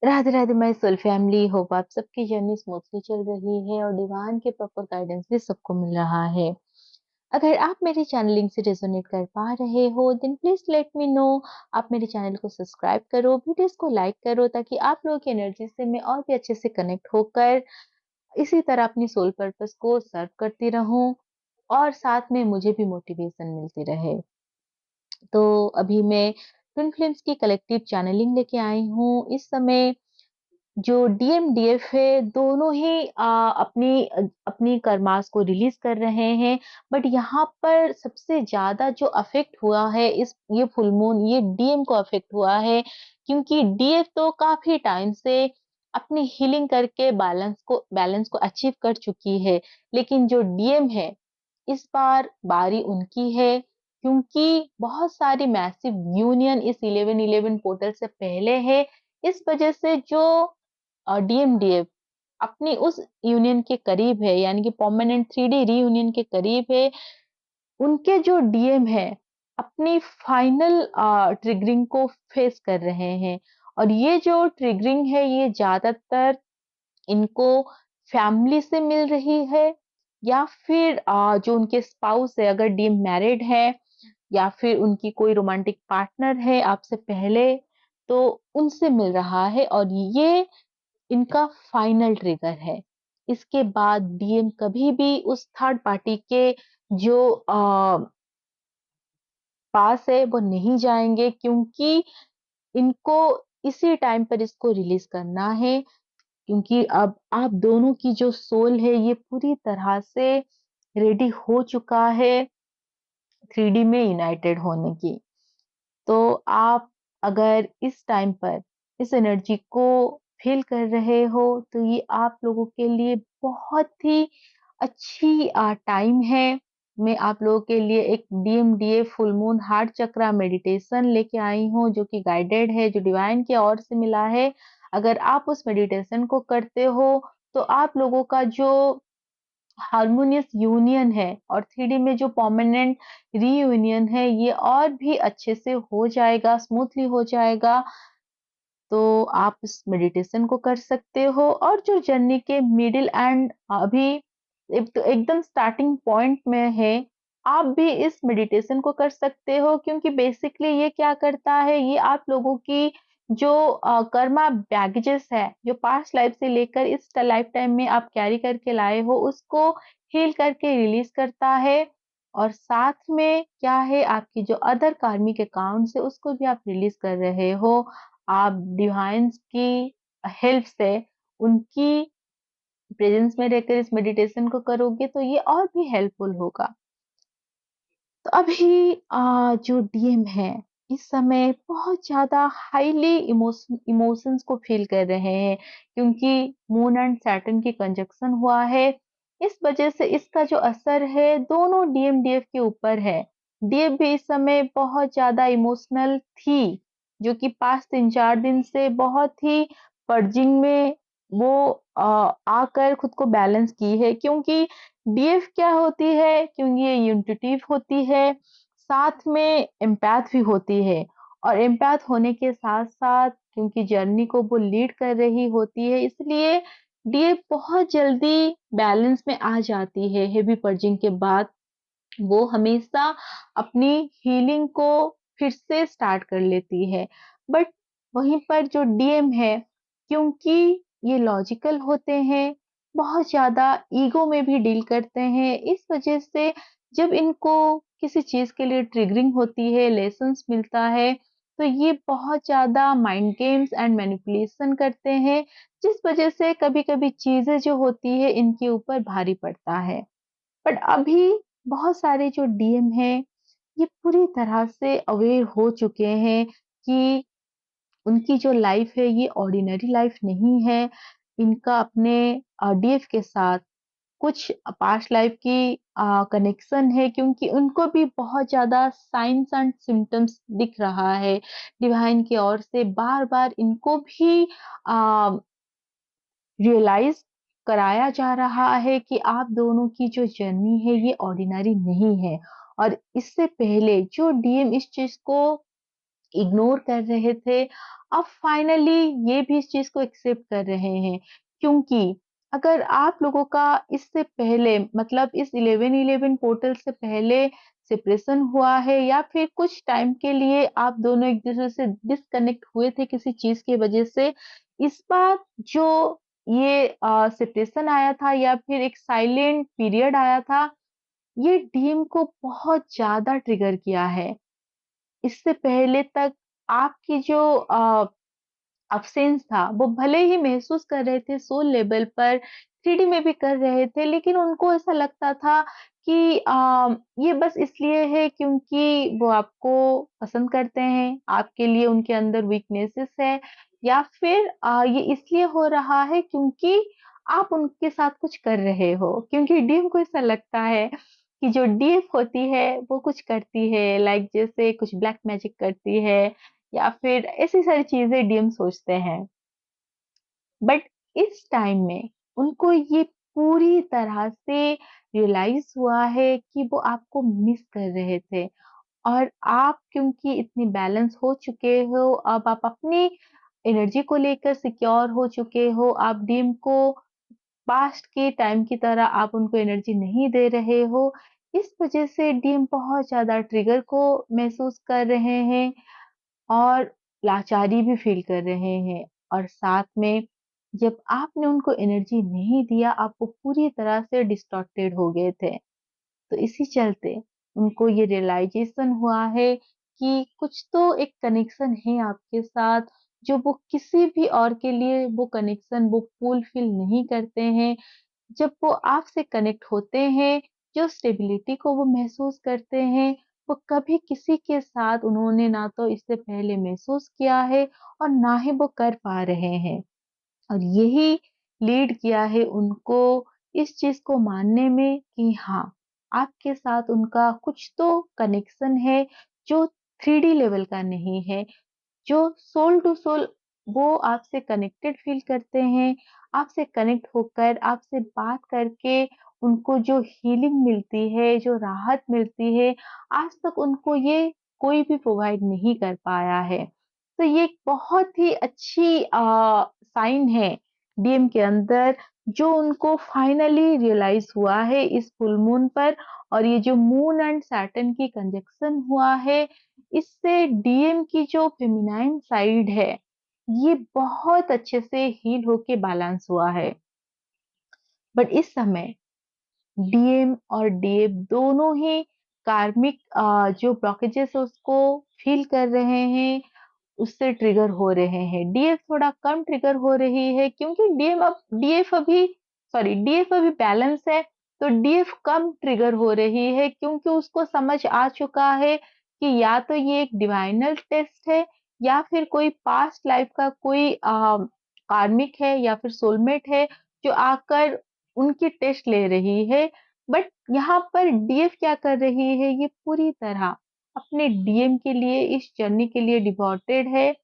Radhe Radhe my soul family. Hope आप सबकी journey smoothly चल रही है और डिवाइन के प्रॉपर गाइडेंस भी सबको मिल रहा है। अगर आप मेरे चैनलिंग से रेजोनेट कर पा रहे हो then please let me know. आप मेरे चैनल को सब्सक्राइब करो, वीडियोस को लाइक करो, ताकि आप लोगों की एनर्जी से मैं और भी अच्छे से कनेक्ट होकर इसी तरह अपनी सोल पर्पस को सर्व करती रहूं और साथ में मुझे भी मोटिवेशन मिलती रहे। तो अभी मैं ट्विन फ्लेम्स की कलेक्टिव चैनलिंग लेके आई हूँ। इस समय जो डीएमडीएफ है दोनों ही अपनी कर्मास को रिलीज कर रहे हैं। बट यहाँ पर सबसे ज्यादा जो अफेक्ट हुआ है इस ये फुल मून, ये डीएम को अफेक्ट हुआ है, क्योंकि डीएफ तो काफी टाइम से अपनी हीलिंग करके बैलेंस को अचीव कर चुकी है। लेकिन जो डीएम है इस बार बारी उनकी है, क्योंकि बहुत सारी मैसिव यूनियन इस 1111 पोर्टल से पहले है। इस वजह से जो डीएमडीएफ अपनी उस यूनियन के करीब है, यानी कि परमानेंट 3D रीयूनियन के करीब है, उनके जो डीएम है अपनी फाइनल ट्रिगरिंग को फेस कर रहे हैं। और ये जो ट्रिगरिंग है ये ज्यादातर इनको फैमिली से मिल रही है, या फिर जो उनके स्पाउस है, अगर डीएम मैरिड है या फिर उनकी कोई रोमांटिक पार्टनर है आपसे पहले, तो उनसे मिल रहा है। और ये इनका फाइनल ट्रिगर है। इसके बाद डीएम कभी भी उस थर्ड पार्टी के जो पास है वो नहीं जाएंगे, क्योंकि इनको इसी टाइम पर इसको रिलीज करना है। क्योंकि अब आप दोनों की जो सोल है ये पूरी तरह से रेडी हो चुका है 3D में यूनाइटेड होने की। तो आप अगर इस टाइम पर इस एनर्जी को फील कर रहे हो तो ये आप लोगों के लिए बहुत ही अच्छी टाइम है। मैं आप लोगों के लिए एक डीएमडीए फुल मून हार्ट चक्रा मेडिटेशन लेके आई हूँ, जो कि गाइडेड है, जो डिवाइन की ओर से मिला है। अगर आप उस मेडिटेशन को करते हो तो आप लोगों का जो हार्मोनियस यूनियन है और 3D में जो परमानेंट रीयूनियन है ये और भी अच्छे से हो जाएगा, स्मूथली हो जाएगा। तो आप इस मेडिटेशन को कर सकते हो। और जो जर्नी के मिडिल एंड अभी तो एकदम स्टार्टिंग पॉइंट में है, आप भी इस मेडिटेशन को कर सकते हो, क्योंकि बेसिकली ये क्या करता है, ये आप लोगों की जो कर्मा बैगेजेस है, जो पास्ट लाइफ से लेकर इस लाइफ टाइम में आप कैरी करके लाए हो, उसको हील करके रिलीज करता है। और साथ में क्या है, आपकी जो अदर कार्मिक अकाउंट्स है उसको भी आप रिलीज कर रहे हो। आप डिवाइन्स की हेल्प से, उनकी प्रेजेंस में रहकर इस मेडिटेशन को करोगे तो ये और भी हेल्पफुल होगा। तो अभी जो डीएम है इस समय बहुत ज्यादा हाईली इमोशंस को फील कर रहे हैं, क्योंकि मून एंड सैटर्न की कंजक्शन हुआ है। इस वजह से इसका जो असर है दोनों डीएफ के ऊपर है। डीएफ भी इस समय बहुत ज्यादा इमोशनल थी, जो कि पास्ट 3-4 दिन से बहुत ही पर्जिंग में वो आकर खुद को बैलेंस की है। क्योंकि डीएफ क्या होती है, क्योंकि ये यूनिटिव होती है, साथ में एम्पैथ भी होती है। और एम्पैथ होने के साथ साथ क्योंकि जर्नी को वो लीड कर रही होती है, इसलिए डीएफ बहुत जल्दी बैलेंस में आ जाती है। हेवी पर्जिंग के बाद वो हमेशा अपनी हीलिंग को फिर से स्टार्ट कर लेती है। बट वहीं पर जो डीएम है, क्योंकि ये लॉजिकल होते हैं, बहुत ज्यादा ईगो में भी डील करते हैं, इस वजह से जब इनको किसी चीज के लिए ट्रिगरिंग होती है, लेसन्स मिलता है, तो ये बहुत ज्यादा माइंड गेम्स एंड मैनिपुलेशन करते हैं, जिस वजह से कभी कभी चीजें जो होती है इनके ऊपर भारी पड़ता है। बट अभी बहुत सारे जो डीएम हैं ये पूरी तरह से अवेयर हो चुके हैं कि उनकी जो लाइफ है ये ऑर्डिनरी लाइफ नहीं है। इनका अपने डीएफ के साथ कुछ पास्ट लाइफ की कनेक्शन है, क्योंकि उनको भी बहुत ज्यादा साइंस एंड सिम्टम्स दिख रहा है डिवाइन की ओर से। बार बार इनको भी रियलाइज कराया जा रहा है कि आप दोनों की जो जर्नी है ये ऑर्डिनरी नहीं है। और इससे पहले जो डीएम इस चीज को इग्नोर कर रहे थे, अब फाइनली ये भी इस चीज़ को एक्सेप्ट कर रहे हैं। क्योंकि अगर आप लोगों का इससे पहले मतलब इस 11-11 पोर्टल से पहले सेपरेशन हुआ है या फिर कुछ टाइम के लिए आप दोनों एक-दूसरे से डिस्कनेक्ट हुए थे किसी चीज़ की वजह से, इस बार जो ये सेपरेशन आया था या फिर एक साइलेंट पीरियड आया था, ये डीएम को बहुत ज़्यादा ट्रिगर किया है। इससे पहले तक आपकी जो अब्सेंस था, वो भले ही महसूस कर रहे थे सोल लेवल पर, 3डी में भी कर रहे थे, लेकिन उनको ऐसा लगता था कि ये बस इसलिए है क्योंकि वो आपको पसंद करते हैं, आपके लिए उनके अंदर वीकनेसेस है या फिर ये इसलिए हो रहा है क्योंकि आप उनके साथ कुछ कर रहे हो। क्योंकि डीएम को ऐसा लगता है कि जो डीएफ होती है, वो कुछ करती है, लाइक जैसे कुछ ब्लैक मैजिक करती है या फिर ऐसी सारी चीज़ें डीएम सोचते हैं। बट इस टाइम में उनको ये पूरी तरह से रियलाइज़ हुआ है कि वो आपको मिस कर रहे थे और आप क्योंकि इतने बैलेंस हो चुके हो, अब आप अपनी एनर्जी को लेकर सिक्योर हो चुके हो, आप डीएम को पास्ट के टाइम की तरह आप उनको एनर्जी नहीं दे रहे हो। इस वज़ह से डीएम बहुत ज़्यादा ट्रिगर को महसूस कर रहे हैं और लाचारी भी फ़ील कर रहे हैं और साथ में जब आपने उनको एनर्जी नहीं दिया, आप वो पूरी तरह से डिस्टॉर्टेड हो गए थे। तो इसी चलते उनको ये रियलाइज़ेशन हुआ है कि कुछ तो एक कनेक्शन है आपके साथ, जो वो किसी भी और के लिए वो कनेक्शन वो फुलफ़िल नहीं करते हैं। जब वो आपसे कनेक्ट होते हैं, जो स्टेबिलिटी को वो महसूस करते हैं, वो कभी किसी के साथ उन्होंने ना तो इससे पहले महसूस किया है और ना ही वो कर पा रहे हैं। और यही लीड किया है उनको इस चीज़ को मानने में कि हाँ, आपके साथ उनका कुछ तो कनेक्शन है, जो 3D लेवल का नहीं है। जो सोल टू सोल वो आपसे कनेक्टेड फील करते हैं, आपसे कनेक्ट होकर, आपसे बात करके उनको जो हीलिंग मिलती है, जो राहत मिलती है, आज तक उनको ये कोई भी प्रोवाइड नहीं कर पाया है। तो ये एक बहुत ही अच्छी साइन है डीएम के अंदर, जो उनको फाइनली रियलाइज़ हुआ है इस फुल मून पर और ये जो मून एंड सैटर्न की कंजंक्शन हुआ है, इससे डीएम की जो फेमिनाइन साइड है, ये बहुत अच्छे से हील होके बैलेंस हुआ है। बट इस समय डीएम और डीएफ दोनों ही कार्मिक जो ब्लॉकेजेस है उसको फील कर रहे हैं, उससे ट्रिगर हो रहे हैं। डीएफ थोड़ा कम ट्रिगर हो रही है क्योंकि डीएफ अभी बैलेंस है, तो डीएफ कम ट्रिगर हो रही है क्योंकि उसको समझ आ चुका है कि या तो ये एक डिवाइनल टेस्ट है या फिर कोई पास्ट लाइफ का कोई कार्मिक है या फिर सोलमेट है जो आकर उनकी टेस्ट ले रही है। बट यहाँ पर डीएफ क्या कर रही है, ये पूरी तरह अपने डीएम के लिए इस जर्नी के लिए डिवोटेड है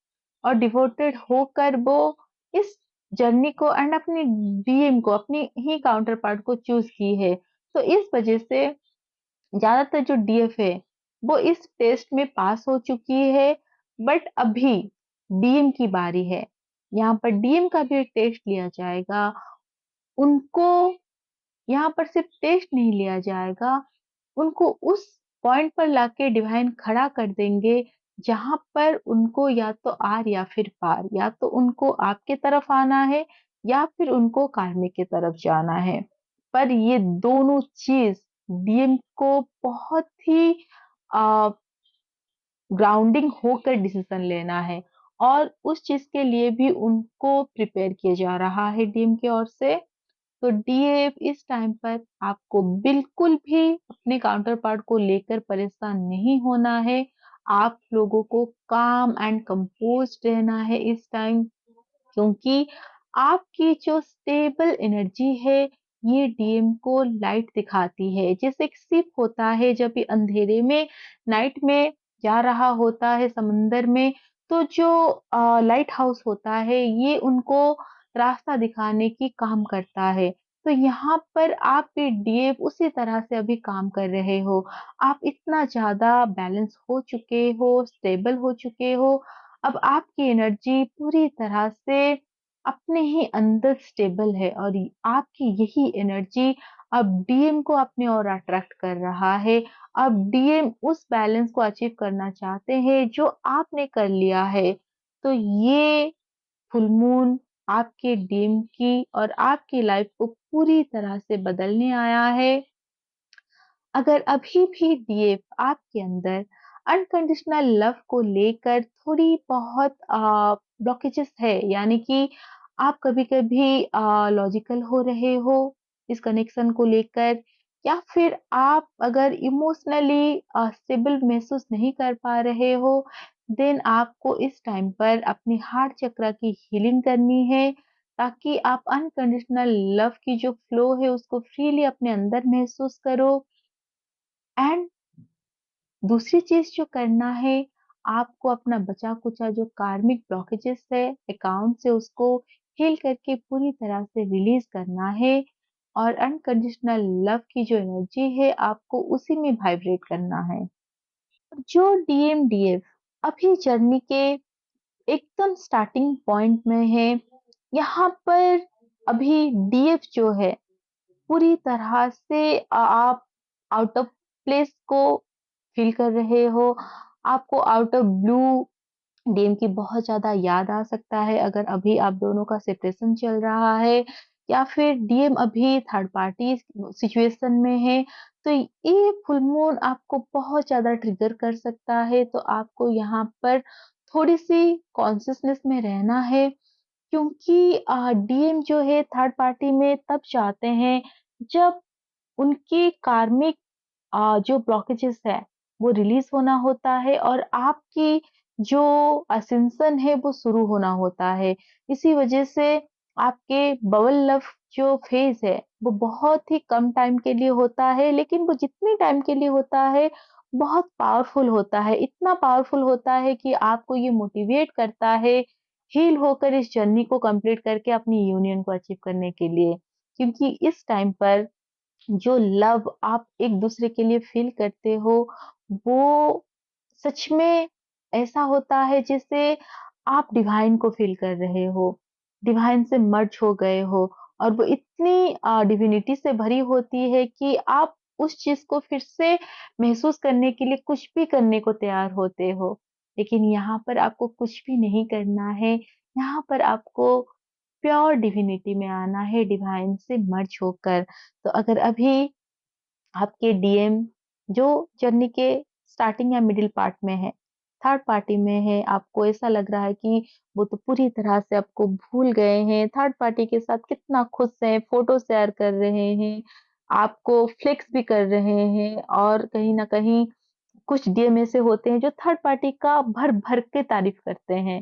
और डिवोटेड होकर वो इस जर्नी को एंड अपने डीएम को अपनी ही काउंटर पार्ट को चूज की है। तो इस वजह से ज्यादातर जो डीएफ है वो इस टेस्ट में पास हो चुकी है। बट अभी डीएम की बारी है, यहाँ पर डीएम का भी टेस्ट लिया जाएगा। उनको यहाँ पर सिर्फ टेस्ट नहीं लिया जाएगा, उनको उस पॉइंट पर लाके डिवाइन खड़ा कर देंगे, जहाँ पर उनको या तो आर या फिर पार, या तो उनको आपके तरफ आना है या फिर उनको कार्मिक की तरफ जाना है। पर ये दोनों चीज़ डीएम को बहुत ही अ, ग्राउंडिंग होकर डिसीजन लेना है और उस चीज़ के लिए भी उनको प्रिपेयर किया जा रहा है डीएम की ओर से। तो डीएफ इस टाइम पर आपको बिल्कुल भी अपने काउंटर पार्ट को लेकर परेशान नहीं होना है। आप लोगों को काम एंड कंपोज्ड रहना है इस टाइम, क्योंकि आपकी जो स्टेबल एनर्जी है, ये डीएम को लाइट दिखाती है। जैसे एक शिप होता है जब ये अंधेरे में नाइट में जा रहा होता है समंदर में, तो जो लाइट हाउस होता है ये उनको रास्ता दिखाने की काम करता है। तो यहाँ पर आप भी डीएफ उसी तरह से अभी काम कर रहे हो। आप इतना ज़्यादा बैलेंस हो चुके हो, स्टेबल हो चुके हो, अब आपकी एनर्जी पूरी तरह से अपने ही अंदर स्टेबल है और आपकी यही एनर्जी अब डीएम को अपनी ओर अट्रैक्ट कर रहा है। अब डीएम उस बैलेंस को अचीव करना चाहते हैं जो आपने कर लिया है। तो ये फुल मून आपके डीएम की और आपकी लाइफ को पूरी तरह से बदलने आया है। अगर अभी भी डीएफ आपके अंदर अनकंडीशनल लव को लेकर थोड़ी बहुत ब्लॉकेजेस है, यानी कि आप कभी-कभी लॉजिकल हो रहे हो इस कनेक्शन को लेकर, या फिर आप अगर इमोशनली स्टेबल महसूस नहीं कर पा रहे हो, देन आपको इस टाइम पर अपनी हार्ट चक्र की हीलिंग करनी है, ताकि आप अनकंडीशनल लव की जो फ्लो है उसको फ्रीली अपने अंदर महसूस करो। एंड दूसरी चीज़ जो करना है, आपको अपना बचा-कुचा जो कार्मिक ब्लॉकेजेस है, अकाउंट से उसको हील करके पूरी तरह से रिलीज़ करना है और अनकंडीशनल लव की जो एनर्जी है, आपको उसी में वाइब्रेट करना है। जो डीएम-डीएफ अभी जर्नी के एकदम स्टार्टिंग पॉइंट में है, यहाँ पर अभी डीएफ जो है पूरी तरह से आप आउट ऑफ प्लेस को फ़ील कर रहे हो। आपको आउट ऑफ ब्लू डीएम की बहुत ज़्यादा याद आ सकता है, अगर अभी आप दोनों का सेपरेशन चल रहा है, या फिर डीएम अभी थर्ड पार्टी सिचुएशन में है, तो ये फुल मून आपको बहुत ज़्यादा ट्रिगर कर सकता है। तो आपको यहाँ पर थोड़ी-सी कॉन्शसनेस में रहना है, क्योंकि डीएम जो है थर्ड पार्टी में तब जाते हैं जब उनकी कार्मिक जो ब्लॉकेजेस है वो रिलीज होना होता है और आपकी जो असेंशन है वो शुरू होना होता है। इसी वजह से आपके बबल लव जो फेज है वो बहुत ही कम टाइम के लिए होता है, लेकिन वो जितने टाइम के लिए होता है बहुत पावरफुल होता है। इतना पावरफुल होता है कि आपको ये मोटिवेट करता है हील होकर इस जर्नी को कंप्लीट करके अपनी यूनियन को अचीव करने के लिए। क्योंकि इस टाइम पर जो लव आप एक-दूसरे के लिए फ़ील करते हो, वो सच में ऐसा होता है जैसे आप डिवाइन को फ़ील कर रहे हो, डिवाइन से मर्ज हो गए हो, और वो इतनी डिविनिटी से भरी होती है कि आप उस चीज़ को फिर से महसूस करने के लिए कुछ भी करने को तैयार होते हो। लेकिन यहाँ पर आपको कुछ भी नहीं करना है, यहाँ पर आपको प्योर डिविनिटी में आना है, डिवाइन से मर्ज होकर। तो अगर अभी आपके डीएम जो जर्नी के स्टार्टिंग या मिडिल पार्ट में है, थर्ड पार्टी में है, आपको ऐसा लग रहा है कि वो तो पूरी तरह से आपको भूल गए हैं, थर्ड पार्टी के साथ कितना खुश हैं, फ़ोटो शेयर कर रहे हैं, आपको फ्लेक्स भी कर रहे हैं, और कहीं न कहीं कुछ डीएम ऐसे होते हैं जो थर्ड पार्टी का भर-भर के तारीफ़ करते हैं।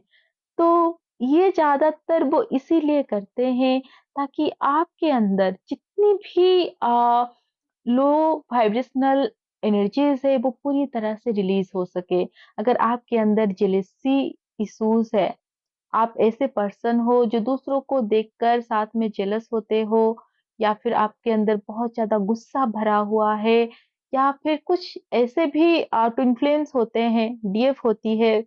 तो ये ज़्यादातर वो इसीलिए करते हैं ताकि आपके अंदर जितनी भी लो वाइब्रेशनल एनर्जीज़ है वो पूरी तरह से रिलीज़ हो सके। अगर आपके अंदर जेलसी इश्यूज़ है, आप ऐसे पर्सन हो जो दूसरों को देखकर साथ में जेलस होते हो, या फिर आपके अंदर बहुत ज़्यादा गुस्सा भरा हुआ है, या फिर कुछ ऐसे भी ट्विन फ्लेम्स होते हैं, डीएफ होती है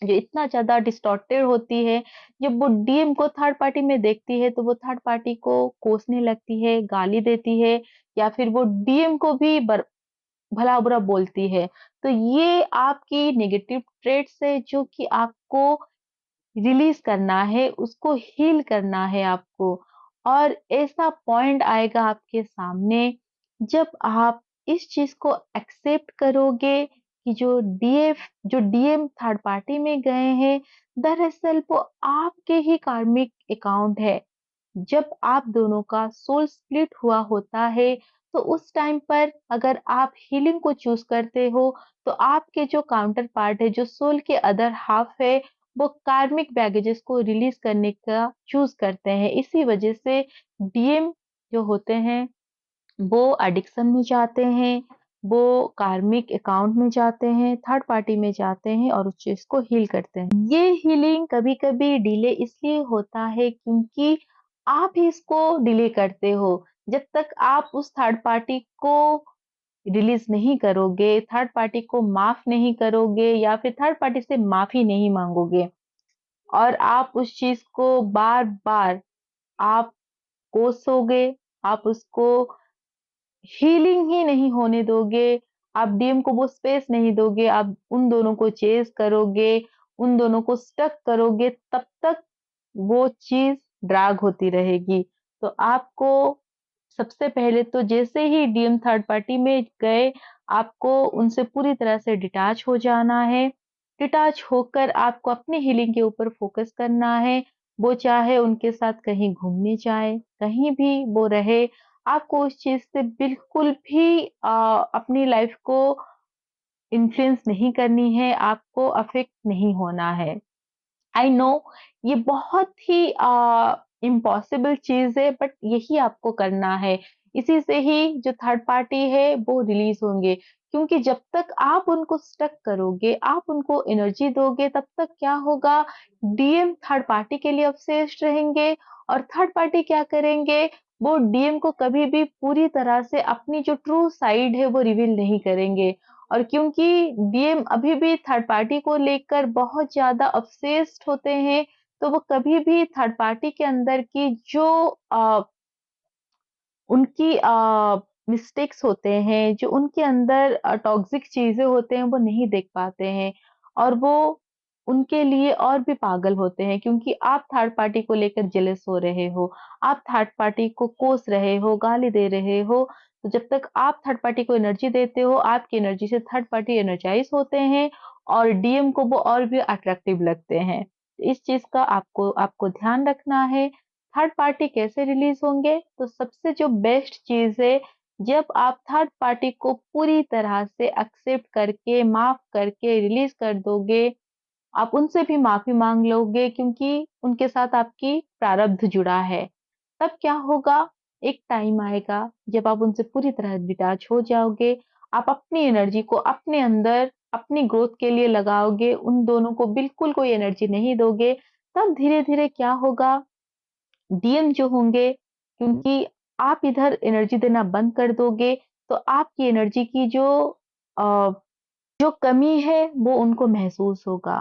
जो इतना ज़्यादा डिस्टॉर्टेड होती है, जब वो डीएम को थर्ड पार्टी में देखती है, तो वो थर्ड पार्टी को कोसने लगती है, गाली देती है, या फिर वो डीएम को भी भला-बुरा बोलती है। तो ये आपकी नेगेटिव ट्रेट्स है जो कि आपको रिलीज़ करना है, उसको हील करना है आपको। और ऐसा पॉइंट आएगा आपके सामने जब आप इस चीज़ को एक्सेप्ट करोगे कि जो डीएम थर्ड पार्टी में गए हैं, दरअसल वो आपके ही कार्मिक अकाउंट है। जब आप दोनों का सोल स्प्लिट हुआ होता है, तो उस टाइम पर अगर आप हीलिंग को चूज़ करते हो, तो आपके जो काउंटर पार्ट है, जो सोल के अदर हाल्फ है, वो कार्मिक बैगेजेस को रिलीज़ करने का चूज़ करते हैं। इसी वजह से डीएम जो होते हैं, वो एडिक्शन में जाते हैं, वो कार्मिक अकाउंट में जाते हैं, थर्ड पार्टी में जाते हैं और उस चीज़ को हील करते हैं। ये हीलिंग कभी-कभी डिले इसलिए होता है क्योंकि आप ही इसको डिले करते हो। जब तक आप उस थर्ड पार्टी को रिलीज़ नहीं करोगे, थर्ड पार्टी को माफ़ नहीं करोगे या फिर थर्ड पार्टी से माफ़ी नहीं माँगोगे और आप उस चीज़ को बार-बार आप कोसोगे, आप उसको हीलिंग ही नहीं होने दोगे, आप डीएम को वो स्पेस नहीं दोगे, आप उन दोनों को चेज़ करोगे, उन दोनों को स्टक करोगे, तब तक वो चीज़ ड्रैग होती रहेगी। तो आपको सबसे पहले तो जैसे ही डीएम थर्ड पार्टी में गए, आपको उनसे पूरी तरह से डिटैच हो जाना है। डिटैच होकर आपको अपनी हीलिंग के ऊपर फ़ोकस करना है। वो चाहे उनके साथ कहीं घूमने जाएँ, कहीं भी वो रहे, आपको उस चीज़ से बिल्कुल भी अपनी लाइफ़ को इन्फ्लुएंस नहीं करनी है, आपको अफ़ेक्ट नहीं होना है। आई नो ये बहुत ही इम्पॉसिबल चीज़ है बट यही आपको करना है। इसी से ही जो थर्ड पार्टी है वो रिलीज़ होंगे। क्योंकि जब तक आप उनको स्टक करोगे, आप उनको एनर्जी दोगे तब तक क्या होगा डीएम थर्ड पार्टी के लिए ऑब्सेस्ड रहेंगे और थर्ड पार्टी क्या करेंगे वो डीएम को कभी भी पूरी तरह से अपनी जो ट्रू साइड है वो रिवील नहीं करेंगे। और क्योंकि डीएम अभी भी थर्ड पार्टी को लेकर बहुत ज़्यादा ऑब्सेस्ड होते हैं, तो वो कभी भी थर्ड पार्टी के अंदर की जो उनकी मिस्टेक्स होते हैं, जो उनके अंदर टॉक्सिक चीज़ें होते हैं, वो नहीं देख पाते हैं और वो उनके लिए और भी पागल होते हैं क्योंकि आप थर्ड पार्टी को लेकर जेलस हो रहे हो, आप थर्ड पार्टी को कोस रहे हो, गाली दे रहे हो, तो जब तक आप थर्ड पार्टी को एनर्जी देते हो, आपकी एनर्जी से थर्ड पार्टी एनर्जाइज़ होते हैं और डीएम को वो और भी अट्रैक्टिव लगते हैं। इस चीज़ का आपको आपको ध्यान रखना है। थर्ड पार्टी कैसे रिलीज होंगे? तो सबसे जो बेस्ट चीज़ है, जब आप थर्ड पार्टी को पूरी तरह से एक्सेप्ट करके, माफ़ करके रिलीज़ कर दोगे, आप उनसे भी माफ़ी माँग लोगे क्योंकि उनके साथ आपकी प्रारब्ध जुड़ा है। तब क्या होगा, एक टाइम आएगा जब आप उनसे पूरी तरह डिटैच हो जाओगे, आप अपनी एनर्जी को अपने अंदर, अपनी ग्रोथ के लिए लगाओगे, उन दोनों को बिल्कुल कोई एनर्जी नहीं दोगे, तब धीरे-धीरे क्या होगा डीएम जो होंगे क्योंकि आप इधर एनर्जी देना बंद कर दोगे, तो आपकी एनर्जी की अ, जो कमी है वो उनको महसूस होगा।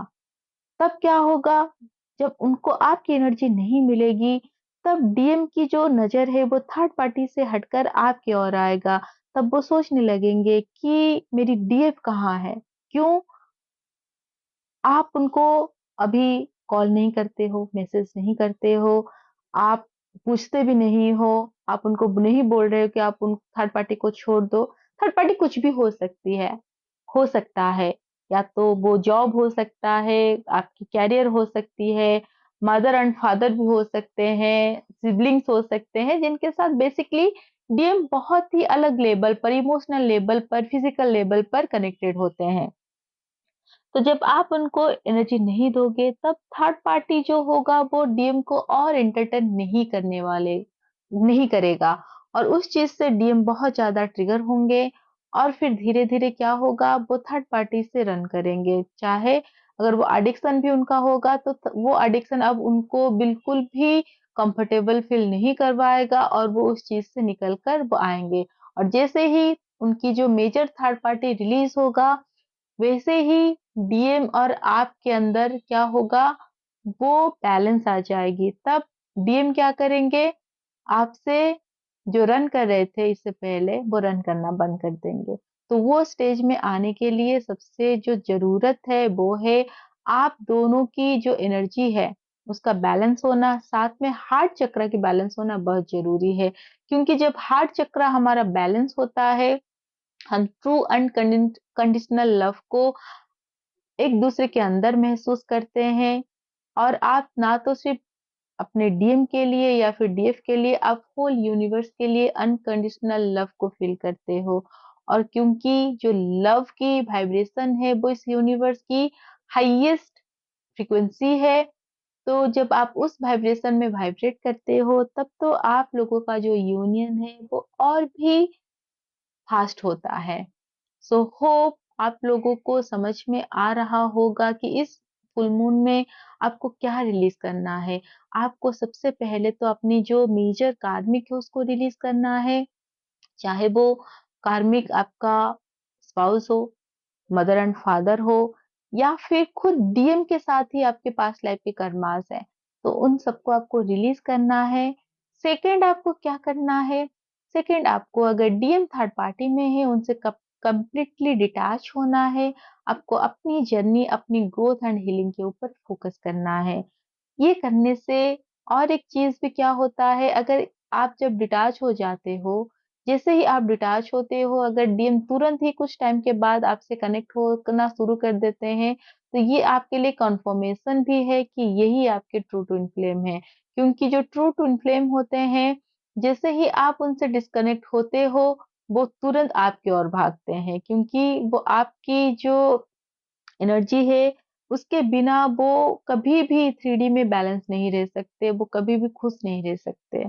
तब क्या होगा जब उनको आपकी एनर्जी नहीं मिलेगी, तब डीएम की जो नज़र है वो थर्ड पार्टी से हटकर आपकी ओर आएगा। तब वो सोचने लगेंगे कि मेरी डीएफ कहाँ है? क्यों आप उनको अभी कॉल नहीं करते हो, मैसेज नहीं करते हो, आप पूछते भी नहीं हो, आप उनको नहीं बोल रहे हो कि आप उन थर्ड पार्टी को छोड़ दो। थर्ड पार्टी कुछ भी हो सकती है, हो सकता है, या तो वो जॉब हो सकता है, आपकी करियर हो सकती है, मदर एंड फादर भी हो सकते हैं, सिबलिंग्स हो सकते हैं, जिनके साथ बेसिकली डीएम बहुत ही अलग लेवल पर, इमोशनल लेवल पर, फिजिकल लेवल पर कनेक्टेड होते हैं। तो जब आप उनको एनर्जी नहीं दोगे तब थर्ड पार्टी जो होगा वो डीएम को और एंटरटेन नहीं करेगा और उस चीज से डीएम बहुत ज्यादा ट्रिगर होंगे और फिर धीरे धीरे क्या होगा वो थर्ड पार्टी से रन करेंगे चाहे अगर वो एडिक्शन भी उनका होगा तो वो एडिक्शन अब उनको बिल्कुल भी कंफर्टेबल फील नहीं करवाएगा और वो उस चीज से निकल कर वो आएंगे और जैसे ही उनकी जो मेजर थर्ड पार्टी रिलीज होगा वैसे ही डीएम और आपके अंदर क्या होगा, वो बैलेंस आ जाएगी। तब डीएम क्या करेंगे, आपसे जो रन कर रहे थे इससे पहले, वो रन करना बंद कर देंगे। तो वो स्टेज में आने के लिए सबसे जो ज़रूरत है, वो है आप दोनों की जो एनर्जी है, उसका बैलेंस होना, साथ में हार्ट चक्र की बैलेंस होना बहुत ज़रूरी है। क्योंकि जब हार्ट चक्र हमारा बैलेंस होता है, हम ट्रू अनकंडीशनल लव को एक दूसरे के अंदर महसूस करते हैं और आप ना तो सिर्फ अपने डीएम के लिए या फिर डीएफ के लिए आप होल यूनिवर्स के लिए अनकंडीशनल लव को फील करते हो और क्योंकि जो लव की वाइब्रेशन है वो इस यूनिवर्स की हाईएस्ट फ्रीक्वेंसी है तो जब आप उस वाइब्रेशन में वाइब्रेट करते हो तब तो आप लोगों का जो यूनियन है वो और भी फास्ट होता है। सो होप आप लोगों को समझ में आ रहा होगा कि इस फुल मून में आपको क्या रिलीज़ करना है? आपको सबसे पहले तो अपनी जो मेजर कार्मिक है उसको रिलीज़ करना है, चाहे वो कार्मिक आपका स्पाउस हो, मदर एंड फादर हो या फिर खुद डीएम के साथ ही आपके पास्ट लाइफ के कर्मास है, तो उन सबको आपको रिलीज करना है। सेकंड आपको क्या करना है? सेकंड आपको अगर डीएम थर्ड पार्टी में है उनसे कंप्लीटली डिटैच होना है। आपको अपनी जर्नी, अपनी ग्रोथ एंड हीलिंग के ऊपर फोकस करना है। ये करने से और एक चीज़ भी क्या होता है, अगर आप जब डिटैच हो जाते हो, जैसे ही आप डिटैच होते हो, अगर डीएम तुरंत ही कुछ टाइम के बाद आपसे कनेक्ट होना शुरू कर देते हैं, तो ये आपके लिए कन्फर्मेशन भी है कि यही आपके ट्रू ट्विन फ्लेम है। क्योंकि जो ट्रू ट्विन फ्लेम होते हैं, जैसे ही आप उनसे डिस्कनेक्ट होते हो, वो तुरंत आपकी ओर भागते हैं क्योंकि वो आपकी जो एनर्जी है, उसके बिना वो कभी भी 3D में बैलेंस नहीं रह सकते, वो कभी भी खुश नहीं रह सकते।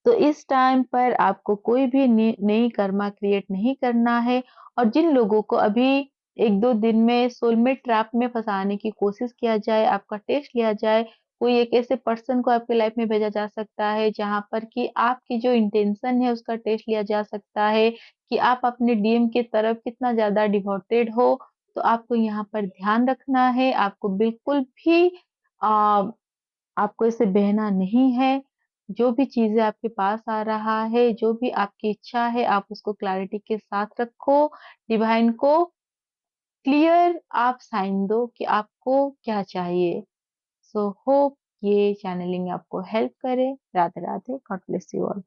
तो इस टाइम पर आपको कोई भी नई कर्मा क्रिएट नहीं करना है और जिन लोगों को अभी 1-2 दिन में सोलमेट ट्रैप में फँसाने की कोशिश किया जाए, आपका टेस्ट लिया जाए, कोई एक ऐसे पर्सन को आपकी लाइफ में भेजा जा सकता है जहाँ पर कि आपकी जो इंटेंशन है उसका टेस्ट लिया जा सकता है कि आप अपने डीएम की तरफ कितना ज़्यादा डिवोटेड हो। तो आपको यहाँ पर ध्यान रखना है, आपको बिल्कुल भी अ, आपको इससे बहना नहीं है। जो भी चीज़ें आपके पास आ रहा है, जो भी आपकी इच्छा है, आप उसको क्लैरिटी के साथ रखो। डिवाइन को क्लियर आप साइन दो कि आपको क्या चाहिए। सो होप ये चैनलिंग आपको हेल्प करे। Radhe Radhe. God bless you all.